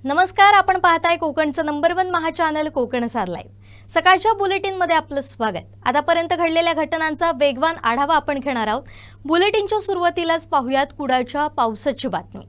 नमस्कार, आपण पाहताय कोकणचं नंबर 1 महा चॅनल कोकणसार लाईव्ह। सकाळच्या बुलेटिनमध्ये आपलं स्वागत। आतापर्यंत घडलेल्या घटनांचा वेगवान आढावा आपण घेणार आहोत। बुलेटिनच्या सुरुवातीलाच पाहूयात कुडाळच्या पावसाची बातमी।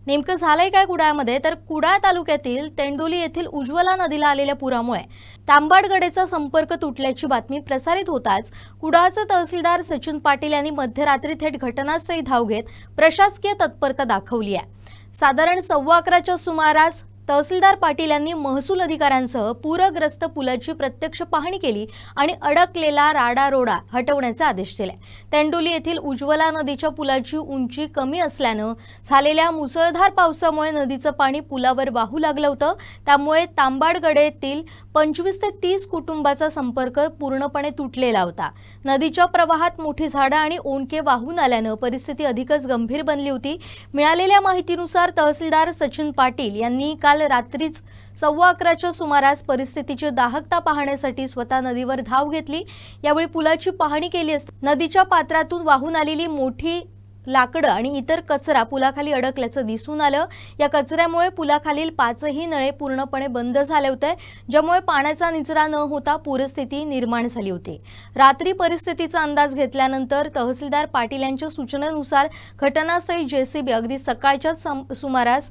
नेमकं झालंय काय कुडाळमध्ये, तर कुडाळ तालुक्यातील तेंडोली येथील उज्ज्वला नदीला आलेल्या पुरामुळे तांबाडगडेचा संपर्क तुटल्याची बातमी प्रसारित होताच कुडाळचे तहसीलदार सचिन पाटील यांनी मध्यरात्री थेट घटनास्थळी धाव घेत प्रशासकीय तत्परता दाखवली आहे। साधारण 11:15च्या सुमारास तहसीलदार पाटील यांनी महसूल अधिकाऱ्यांसह पूरग्रस्त पुलाची प्रत्यक्ष पाहणी केली आणि अडकलेला राडारोडा हटवण्याचे आदेश दिले। तेंडोली येथील उज्ज्वला नदीच्या पुलाची उंची कमी असल्याने झालेल्या मुसळधार पावसामुळे नदीचं पाणी पुलावर वाहू लागलं होतं। त्यामुळे तांबाडगडेतील 25 ते 30 कुटुंबाचा संपर्क पूर्णपणे तुटलेला होता। नदीच्या प्रवाहात मोठी झाडं आणि ओंडके वाहून आल्याने परिस्थिती अधिकच गंभीर बनली होती। मिळालेल्या माहितीनुसार तहसीलदार सचिन पाटील यांनी काल रात्रीच 11:15च्या सुमारास परिस्थितीची दाहकता पाहण्यासाठी स्वतः नदीवर धाव घेतली। यावेळी पुलाची पाहणी केली असता नदीच्या पात्रातून वाहून आलेली मोठी लाकडं आणि इतर कचरा पुलाखाली अडकल्याचं दिसून आलं। या कचऱ्यामुळे पुलाखालील 5ही नळे पूर्णपणे बंद झाले होते, ज्यामुळे पाण्याचा निचरा न होता पूरस्थिती निर्माण झाली होती। रात्री परिस्थितीचा अंदाज घेतल्यानंतर तहसीलदार पाटील यांच्या सूचनेनुसार घटनास्थळी जेसीबी अगदी सकाळच्या सुमारास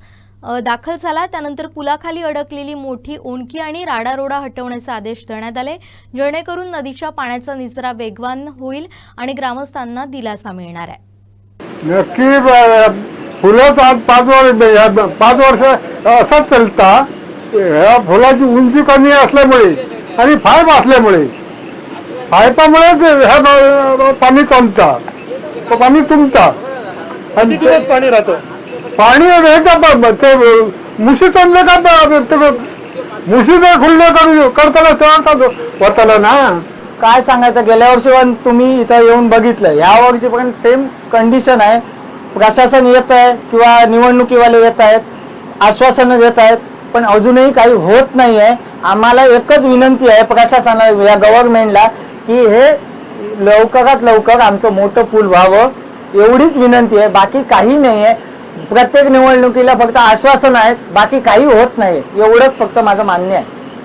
दाखल झाला। त्यानंतर पुलाखाली अडकलेली मोठी ओंडकी आणि राडारोडा हटवण्याचे आदेश देण्यात आले, जेणेकरून नदीच्या पाण्याचा निचरा वेगवान होईल आणि ग्रामस्थांना दिलासा मिळणार आहे। नक्की फुलं 5 वर्ष असंच चालता। ह्या फुलाची उंची कमी असल्यामुळे आणि पाईप असल्यामुळे पाईपामुळे ह्या पाणी कमतात, पाणी तुंबतात आणि दिवस पाणी राहतं। पाणी ते मुशी तोडले का मुशी जर खुल्ले करताना तेव्हा होताला ना। काय सांगायचं, गेल्या वर्षी पण तुम्ही इथं येऊन बघितलं, या वर्षी पण सेम कंडिशन आहे। प्रशासन येत आहे किंवा निवडणुकीवाले येत आहेत, आश्वासनं देत आहेत, पण अजूनही काही होत नाही आहे। आम्हाला एकच विनंती आहे प्रशासनाला, या गव्हर्नमेंटला, की हे लवकरात लवकर आमचं मोठं पूल व्हावं, एवढीच विनंती आहे। बाकी काही नाही आहे। प्रत्येक निवडणुकीला फक्त आश्वासन आहेत, बाकी काही होत नाही, एवढंच फक्त माझं मान्य आहे।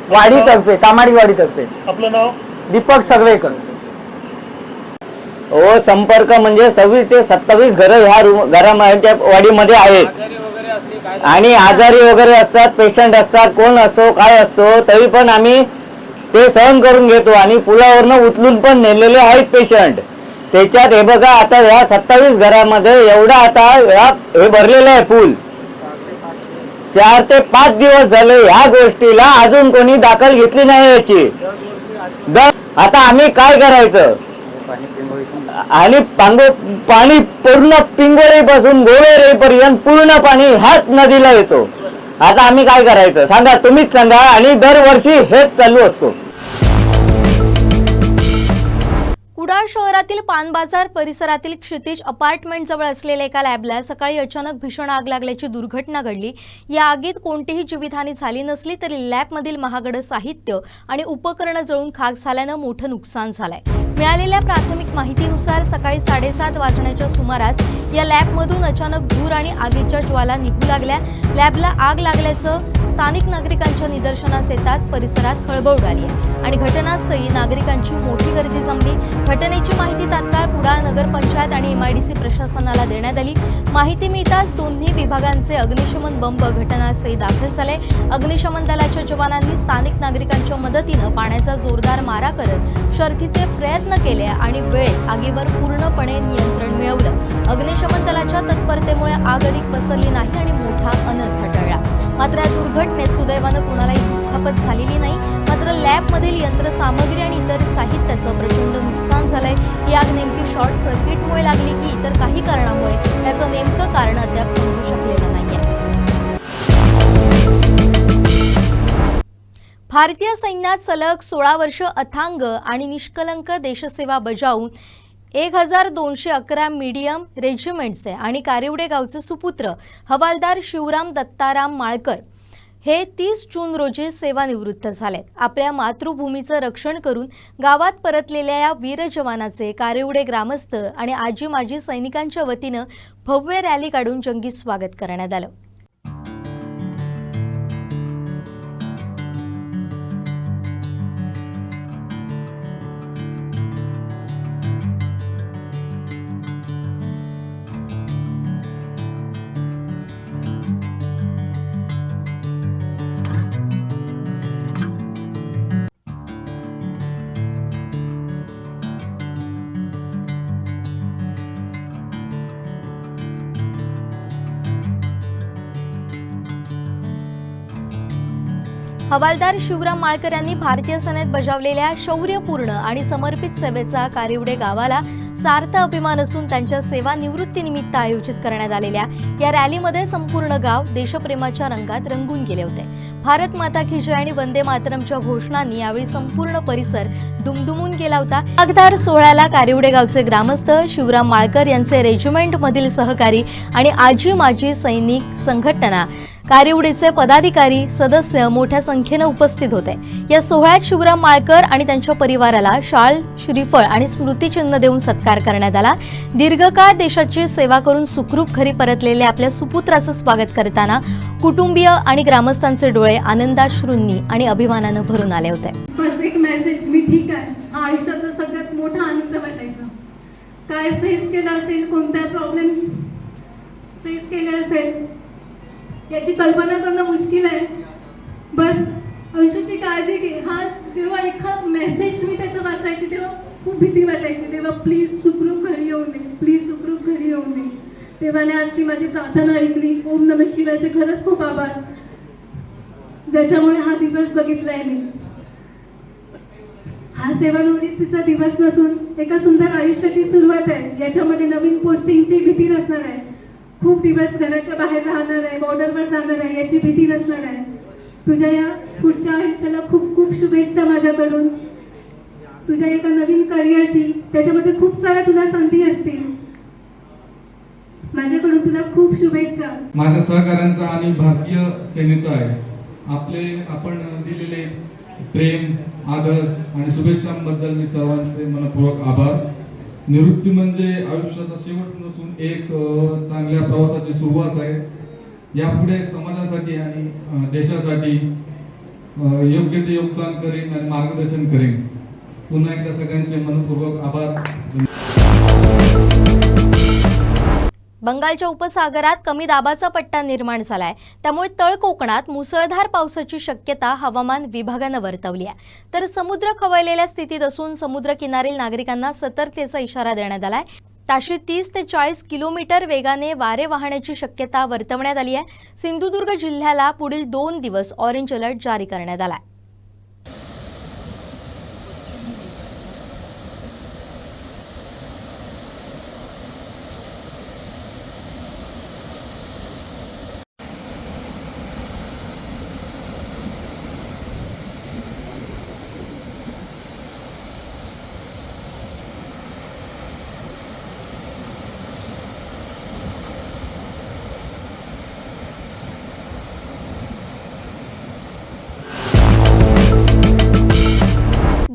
वाडीतर्फे, तामाडी वाडीतर्फे। आपलं नाव? दीपक सर्वेकर। हो, संपर्क म्हणजे 26 ते 27 घरं ह्या घरामध्ये वाडीमध्ये आहेत आणि आजारी वगैरे असतात, पेशंट असतात, कोण असतो काय असतो, तरी पण आम्ही ते सहन करून घेतो आणि पुलावरनं उचलून पण नेलेले आहेत पेशंट। त्याच्यात हे बघा, आता ह्या 27 घरामध्ये एवढा आता हे भरलेलं आहे पूल। 4 ते 5 दिवस झाले ह्या गोष्टीला अजून कोणी दखल घेतली नाही याची। आता आम्ही काय करायचं? आणि पाणी पूर्ण पिंगोळीपासून गोवेरेपर्यंत पूर्ण पाणी ह्याच नदीला येतो। आता आम्ही काय करायचं सांगा, तुम्हीच सांगा। आणि दरवर्षी हेच चालू असतो। कुडाळ शहरातील पान बाजार परिसरातील क्षितिज अपार्टमेंट जवळ असलेल्या एका लॅबला सकाळी अचानक भीषण आग लागल्याची दुर्घटना घडली। या आगीत कोणतीही जीवितहानी झाली नसली तरी लॅबमधील महागडं साहित्य आणि उपकरणं जळून खाक झाल्यानं मोठं नुकसान झालंय। मिळालेल्या प्राथमिक माहितीनुसार सकाळी 7:30 वाजण्याच्या सुमारास या लॅबमधून अचानक धूर आणि आगीच्या ज्वाला निघू लागल्या। लॅबला आग लागल्याचं स्थानिक नागरिकांच्या निदर्शनास येताच परिसरात खळबळ उडाली आणि घटनास्थळी नागरिकांची मोठी गर्दी जमली। घटनेची माहिती तात्काळ कुडाळ नगरपंचायत आणि एमआयडीसी प्रशासनाला देण्यात आली। माहिती मिळताच दोन्ही विभागांचे अग्निशमन बंब घटनास्थळी दाखल झाले। अग्निशमन दलाच्या जवानांनी स्थानिक नागरिकांच्या मदतीनं पाण्याचा जोरदार मारा करत शर्थीचे प्रयत्न केले आणि वेळेत आगीवर पूर्णपणे नियंत्रण मिळवलं। अग्निशमन दलाच्या तत्परतेमुळे आग अधिक पसरली नाही आणि मोठा अनर्थ टळला। मात्र या दुर्घटनेत सुदैवानं कुणालाही दुखापत झालेली नाही। मात्र लॅबमधील यंत्रसामग्री आणि इतर साहित्याचं प्रचंड नुकसान झालंय। ही आग नेमकी शॉर्ट सर्किटमुळे लागली की इतर काही कारणामुळे त्याचं नेमकं कारण अद्याप समजू शकलेलं नाहीये। भारतीय सैन्यात सलग 16 वर्ष अथांग आणि निष्कलंक देशसेवा बजावून 1211 मीडियम रेजिमेंटचे आणि कारिवडे गावचे सुपुत्र हवालदार शिवराम दत्ताराम माळकर हे 30 जून रोजी सेवानिवृत्त झालेत। आपल्या मातृभूमीचं रक्षण करून गावात परतलेल्या या वीर जवानाचे कारिवडे ग्रामस्थ आणि आजी माजी सैनिकांच्या वतीनं भव्य रॅली काढून जंगी स्वागत करण्यात आलं। हवालदार शिवराम माळकर यांनी भारतीय सेनेत बजावलेल्या शौर्यपूर्ण आणि समर्पित सेवेचा कारिवडे गावाला सार्थ अभिमान असून त्यांच्या सेवानिवृत्तीनिमित्त आयोजित करण्यात आलेल्या या रॅलीमध्ये संपूर्ण गाव देशप्रेमाच्या रंगात रंगून गेले होते. भारत माता की जय आणि वंदे मातरमच्या घोषणांनी यावेळी संपूर्ण परिसर दुमदुमून गेला होता. वागदार सोहळ्याला कारिवडे गावचे ग्रामस्थ, शिवराम माळकर यांचे रेजिमेंट मधील सहकारी आणि आजी माजी सैनिक संघटना, कारिवडेचे पदाधिकारी, सदस्य मोठ्या संख्येने उपस्थित होते. या सोहळ्यात शिवराम माळकर आणि त्यांच्या परिवाराला शाल, श्रीफळ आणि स्मृतिचिन्ह देऊन सत्कार करण्यात आला. दीर्घकाळ देशाची सेवा करून सुखरूप घरी परतलेल्या आपल्या सुपुत्राचं स्वागत करताना कुटुंबीय आणि ग्रामस्थांचे डोळे आनंदाश्रूंनी आणि अभिमानानं भरून आले होते. बस एक मेसेज, मी ठीक आहे, हा आयुष्यातला सगळ्यात मोठा आनंद वाटायचा. काय फेस केला असेल, कोणता प्रॉब्लेम फेस केला असेल याची कल्पना करणं मुश्किल आहे. बस आयुष्याची काळजी घे. हा जेव्हा एखादा मेसेज मी त्याचा वाचायची तेव्हा खूप भीती वाटायची. तेव्हा प्लीज सुखरूप घरी येऊ नये, प्लीज सुखरूप घरी येऊ नये. तेव्हाने आज ती माझी प्रार्थना ऐकली. ओम नमः शिवायचे खरंच खूप आभार, ज्याच्यामुळे हा दिवस बघितलाय मी. हा सेवानिवृत्तीचा दिवस नसून एका सुंदर आयुष्याची सुरुवात आहे. याच्यामध्ये नवीन पोस्टिंगची भीती नसणार आहे. खूप दिवस घराच्या बाहेर राहणार आहे, बॉर्डरवर जाणार आहे याची भीती नसणार आहे. तुझ्या या पुढच्या आयुष्याला खूप खूप शुभेच्छा माझ्याकडून. तुझ्या एका नवीन करिअरची, त्याच्यामध्ये खूप साऱ्या तुला संधी असतील. माझ्याकडून तुला खूप शुभेच्छा. माझ्या सहकाऱ्यांचा आणि भारतीय सेनेचा आहे. आपण दिलेले प्रेम, आदर आणि शुभेच्छांबद्दल मी सर्वांचे मनपूर्वक आभार. निवृत्ती म्हणजे आयुष्याचा शेवट नसून एक चांगल्या प्रवासाची सुरुवात आहे. यापुढे समाजासाठी आणि देशासाठी योग्य ते योगदान करेन आणि मार्गदर्शन करेन. पुन्हा एकदा सगळ्यांचे मनपूर्वक आभार. बंगालच्या उपसागरात कमी दाबाचा पट्टा निर्माण झालाय, त्यामुळे तळ कोकणात मुसळधार पावसाची शक्यता हवामान विभागानं वर्तवली आहे. तर समुद्र खवळलेल्या स्थितीत असून समुद्रकिनारील नागरिकांना सतर्कतेचा इशारा देण्यात आलाय. ताशी 30 ते 40 किलोमीटर वेगाने वारे वाहण्याची शक्यता वर्तवण्यात आली आहे. सिंधुदुर्ग जिल्ह्याला पुढील 2 दिवस ऑरेंज अलर्ट जारी करण्यात आलाय.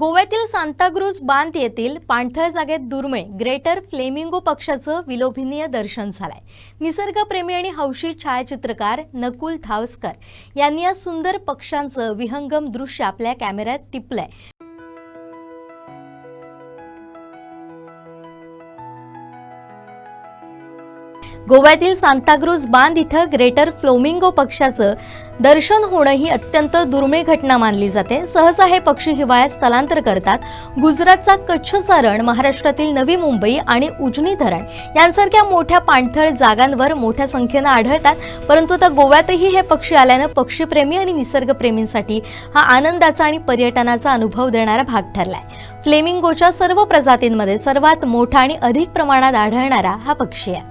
गोव्यातील सांताक्रूज बांध येथील पाणथळ जागेत दुर्मिळ ग्रेटर फ्लेमिंगो पक्षाचं विलोभनीय दर्शन झालंय. निसर्गप्रेमी आणि हौशी छायाचित्रकार नकुल थावस्कर यांनी या सुंदर पक्ष्यांचं विहंगम दृश्य आपल्या कॅमेऱ्यात टिपलंय. गोव्यातील सांताक्रूज बांध इथं ग्रेटर फ्लेमिंगो पक्षाचं दर्शन होणं ही अत्यंत दुर्मिळ घटना मानली जाते. सहसा हे पक्षी हिवाळ्यात स्थलांतर करतात. गुजरातचा कच्छचा रण, महाराष्ट्रातील नवी मुंबई आणि उजनी धरण यांसारख्या मोठ्या पाणथळ जागांवर मोठ्या संख्येनं आढळतात. परंतु आता गोव्यातही हे पक्षी आल्यानं पक्षीप्रेमी आणि निसर्गप्रेमींसाठी हा आनंदाचा आणि पर्यटनाचा अनुभव देणारा भाग ठरलाय. फ्लेमिंगोच्या सर्व प्रजातींमध्ये सर्वात मोठा आणि अधिक प्रमाणात आढळणारा हा पक्षी आहे.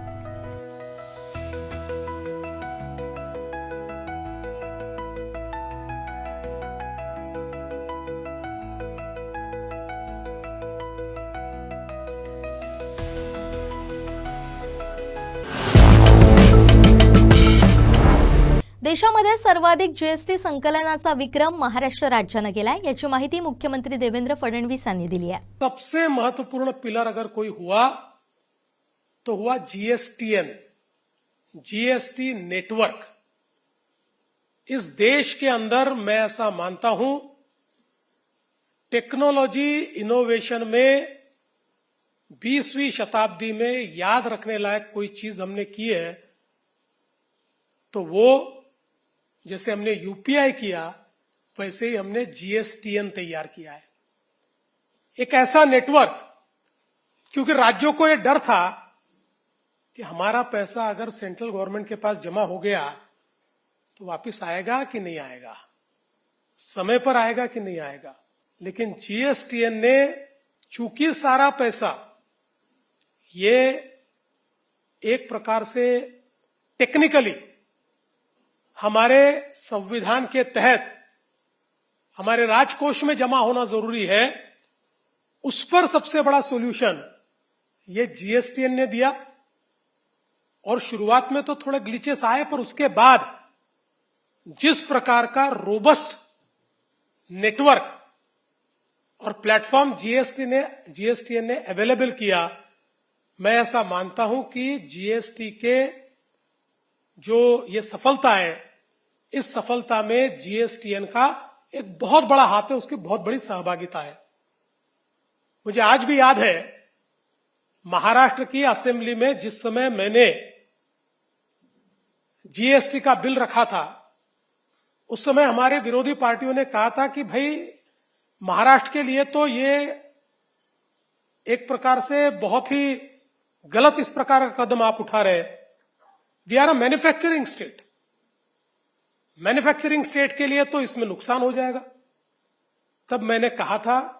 देशामध्ये सर्वाधिक जीएसटी संकलनाचा विक्रम महाराष्ट्र राज्यानं केलाय. याची माहिती मुख्यमंत्री देवेंद्र फडणवीस यांनी दिली आहे. सबसे महत्वपूर्ण पिलर अगर कोई हुआ तो हुआ जीएसटीएन, जीएसटी नेटवर्क. इस देश के अंदर मैं ऐसा मानता हूं, टेक्नोलॉजी इनोवेशन में 20वीं शताब्दी में याद रखने लायक कोई चीज हमने की है तो वो, जैसे हमने यूपीआई किया वैसे ही हमने जीएसटीएन तैयार किया है. एक ऐसा नेटवर्क, क्योंकि राज्यों को यह डर था कि हमारा पैसा अगर सेंट्रल गवर्नमेंट के पास जमा हो गया तो वापस आएगा कि नहीं आएगा. समय पर आएगा कि नहीं आएगा, लेकिन जीएसटीएन ने चूंकि सारा पैसा ये एक प्रकार से टेक्निकली हमारे संविधान के तहत हमारे राजकोष में जमा होना जरूरी है, उस पर सबसे बड़ा सॉल्यूशन ये जीएसटीएन ने दिया। और शुरुआत में तो थोड़े ग्लिचेस आए, पर उसके बाद जिस प्रकार का रोबस्ट नेटवर्क और प्लेटफॉर्म जीएसटीएन ने अवेलेबल किया, मैं ऐसा मानता हूं कि जीएसटी के जो ये सफलता है, इस सफलता में जीएसटीएन का एक बहुत बड़ा हाथ है, उसकी बहुत बड़ी सहभागिता है। मुझे आज भी याद है महाराष्ट्र की असेंबली में जिस समय मैंने जीएसटी का बिल रखा था, उस समय हमारे विरोधी पार्टियों ने कहा था कि भाई महाराष्ट्र के लिए तो ये एक प्रकार से बहुत ही गलत इस प्रकार का कदम आप उठा रहे। We are a manufacturing state, manufacturing state के लिए तो इसमें नुकसान हो जाएगा। तब मैंने कहा था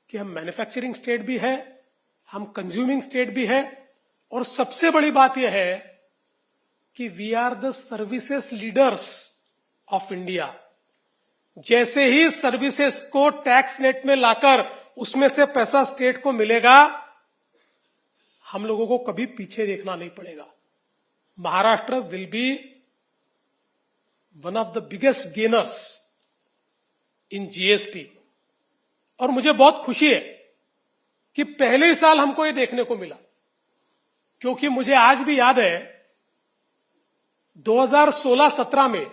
कि हम मैन्युफैक्चरिंग स्टेट भी है, हम कंज्यूमिंग स्टेट भी है, और सबसे बड़ी बात यह है कि we are the services leaders of India. जैसे ही सर्विसेज को टैक्स नेट में लाकर उसमें से पैसा स्टेट को मिलेगा, हम लोगों को कभी पीछे देखना नहीं पड़ेगा। Maharashtra will be one of the biggest gainers in GST. और मुझे बहुत खुशी है कि पहले ही साल हमको ये देखने को मिला, क्योंकि मुझे आज भी याद है 2016-17 में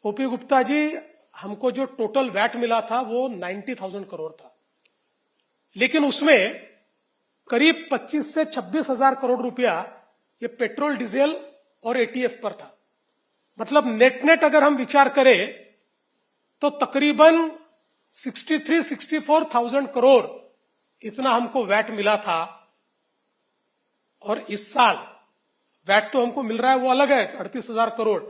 ओपी गुप्ता जी, हमको जो टोटल वैट मिला था वो 90,000 करोड़ था, लेकिन उसमें करीब 25 से 26 हजार करोड़ रुपया ये पेट्रोल, डीजल और एटीएफ पर था। मतलब नेट अगर हम विचार करें तो तकरीबन 63-64,000 करोड़ इतना हमको वैट मिला था। और इस साल वैट तो हमको मिल रहा है वो अलग है, 38,000 करोड़।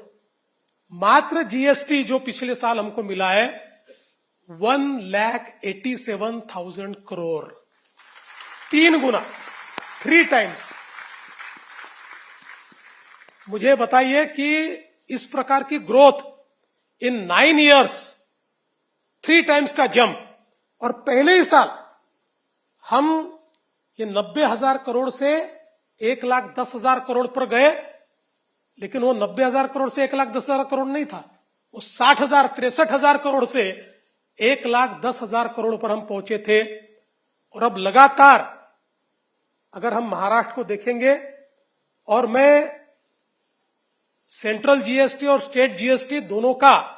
मात्र जीएसटी जो पिछले साल हमको मिला है 1,87,000 करोड़, 3 गुना, 3 टाइम्स। मुझे बताइए कि इस प्रकार की ग्रोथ इन 9 years, 3 टाइम्स का जंप, और पहले ही साल हम ये 90,000 करोड़ से 1,10,000 करोड़ पर गए। लेकिन वो 90,000 करोड़ से 1,10,000 करोड़ नहीं था, वो 60,000, 63,000 करोड़ से 1,10,000 करोड़ पर हम पहुंचे थे। और अब लगातार अगर हम महाराष्ट्र को देखेंगे, और मैं सेंट्रल जीएसटी और स्टेट जीएसटी दोनों का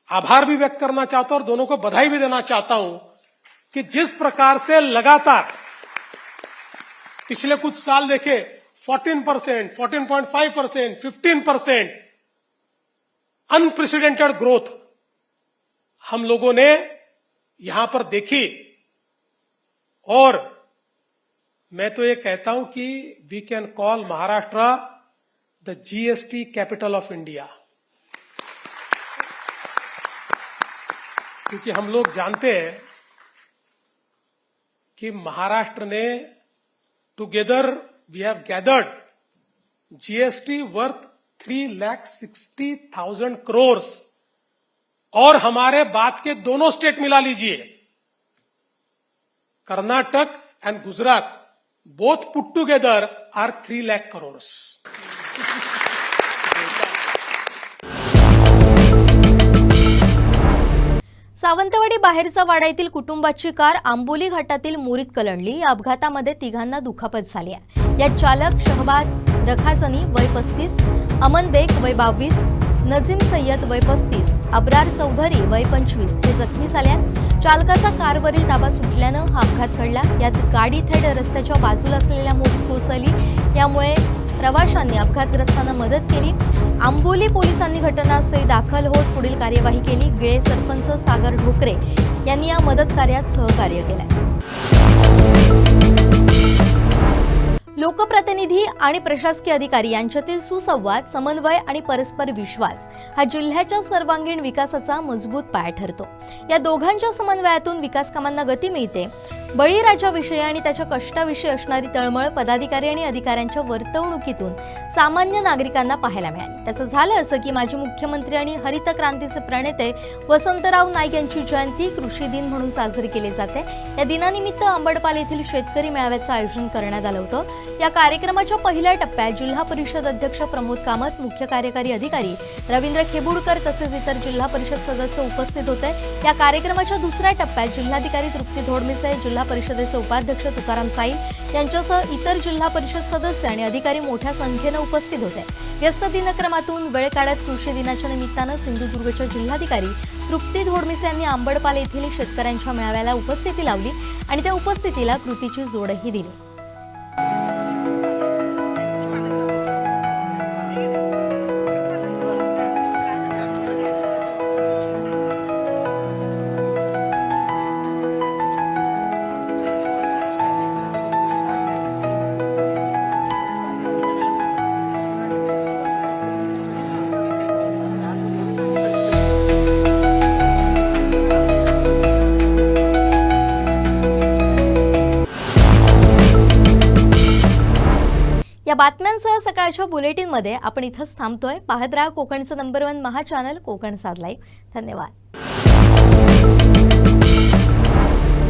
आभार भी व्यक्त करना चाहता हूं और दोनों को बधाई भी देना चाहता हूं कि जिस प्रकार से लगातार पिछले कुछ साल देखे 14%, 14.5%, 15% अनप्रेसिडेंटेड ग्रोथ हम लोगों ने यहां पर देखी। और मैं तो ये कहता हूं कि we can call Maharashtra the GST capital of India, क्योंकि हम लोग जानते हैं कि महाराष्ट्र ने together we have gathered GST worth 3,60,000 crore. और हमारे बाद के दोनों स्टेट मिला लीजिए, Karnataka and Gujarat, both put together are 3 lakh crore. Sawantwadi बाहेरचा वाडा येथील कुटुंबाची कार आंबोली घाटातील मोरीत कलंडली। या अपघातामध्ये 3घांना दुखापत झाली आहे। यात चालक शहबाज रखाजनी वय 35, अमन बेग वय 22, नजीम सय्यद वय 35, अब्रार चौधरी वय 25 हे जखमी झाले। चालकाचा कारवरील ताबा सुटल्यानं हा अपघात घडला। यात गाडी थेट रस्त्याच्या बाजूला असलेल्या मोरीत कोसळली। यामुळे प्रवाशांनी अपघातग्रस्तांना मदत केली। आंबोली पोलिसांनी घटनास्थळी दाखल होत पुढील कार्यवाही केली। गिळे सरपंच सागर ढोकरे यांनी या मदत कार्यात सहकार्य केले। लोकप्रतिनिधी आणि प्रशासकीय अधिकारी यांच्यातील सुसंवाद, समन्वय आणि परस्पर विश्वास हा जिल्ह्याच्या सर्वांगीण विकासाचा मजबूत पाया ठरतो. या दोघांच्या समन्वयातून विकास कामांना गती मिळते. बळीराजाविषयी आणि त्याच्या कष्टाविषयी असणारी तळमळ पदाधिकारी आणि अधिकाऱ्यांच्या वर्तवणुकीतून सामान्य नागरिकांना पाहायला मिळाली. त्याचं झालं असं की माजी मुख्यमंत्री आणि हरित क्रांतीचे प्रणेते वसंतराव नाईक यांची जयंती कृषी दिन म्हणून साजरी केली जाते. या दिनानिमित्त अंबडपाल येथील शेतकरी मेळाव्याचं आयोजन करण्यात आलं होतं. या कार्यक्रमाच्या पहिल्या टप्प्यात जिल्हा परिषद अध्यक्ष प्रमोद कामत, मुख्य कार्यकारी अधिकारी रवींद्र खेबुडकर तसेच इतर जिल्हा परिषद सदस्य उपस्थित होते. या कार्यक्रमाच्या दुसऱ्या टप्प्यात जिल्हाधिकारी तृप्ती धोडमिसे, जिल्हा परिषदेचे उपाध्यक्ष तुकाराम साईल यांच्यासह इतर जिल्हा परिषद सदस्य आणि अधिकारी मोठ्या संख्येने उपस्थित होते. व्यस्त दिनक्रमातून वेळ काढत कृषी दिनाच्या निमित्तानं सिंधुदुर्गच्या जिल्हाधिकारी तृप्ती धोडमिसे यांनी अंबडपाल येथील शेतकऱ्यांच्या मेळाव्याला उपस्थिती लावली आणि त्या उपस्थितीला कृतीची जोडही दिली. या बातम्यांसह सकाळच्या बुलेटिनमध्ये आपण इथंच थांबतोय. पाहत राहा कोकणचं नंबर 1 महा चॅनल कोकण सार लाईव्ह. धन्यवाद.